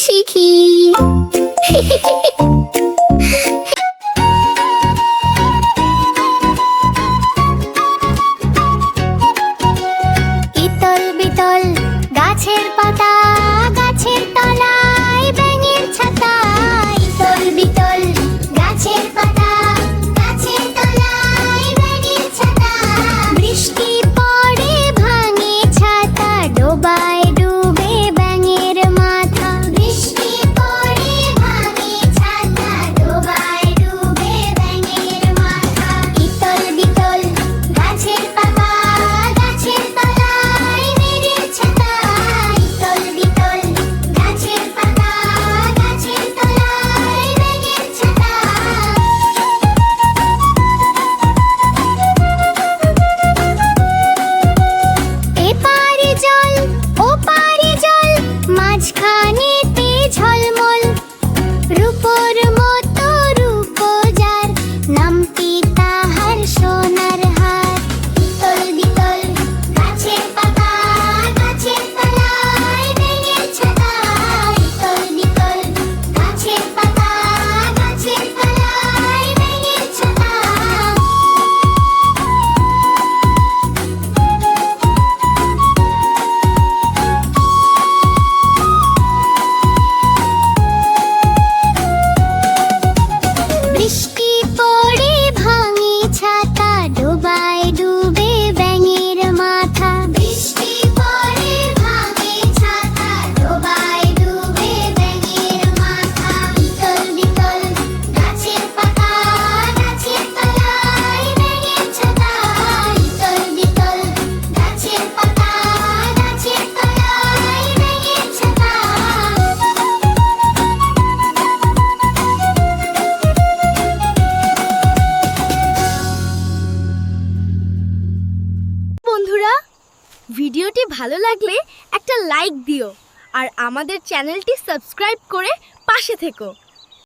শিখি। ইতল বিতল গাছের পাতা, গাছের তলায় ব্যাঙের ছাতা। ইতল বিতল গাছের পাতা, গাছের তলায় ব্যাঙের ছাতা। বৃষ্টি পড়ে ভাঙে ছাতা, ডোবায় ডুবে ব্যাঙের মাথা। বৃষ্টি পড়ে ভাঙে ছাতা, ডোবায় ডুবে ব্যাঙের মাথা। ইতল বিতল গাছের পাতা, গাছের তলায় ব্যাঙের ছাতা। ইতল বিতল গাছের পাতা, গাছের তলায় ব্যাঙের ছাতা। এপারে জল ওপারে জল, মাঝখানেতে ঝলমল। রূপোর মতো রূপ যার, নামটি তাহার সোনার হার। ইতল বিতল গাছের পাতা, গাছের তলায় ব্যাঙের ছাতা। ইতল বিতল গাছের পাতা, গাছের তলায় ব্যাঙের ছাতা। বৃষ্টি পড়ে ভাঙে ছাতা, ডোবায় ডুবে ব্যাঙের মাথা। বৃষ্টি পড়ে ভাঙে ছাতা, ডোবায় ডুবে ব্যাঙের মাথা। ইতল বিতল গাছের পাতা, গাছের তলায় ব্যাঙের ছাতা। ইতল বিতল গাছের পাতা, গাছের তলায় ব্যাঙের ছাতা। বন্ধুরা, ভিডিওটি ভালো লাগলে একটা লাইক দিও আর আমাদের চ্যানেলটি সাবস্ক্রাইব করে পাশে থেকো।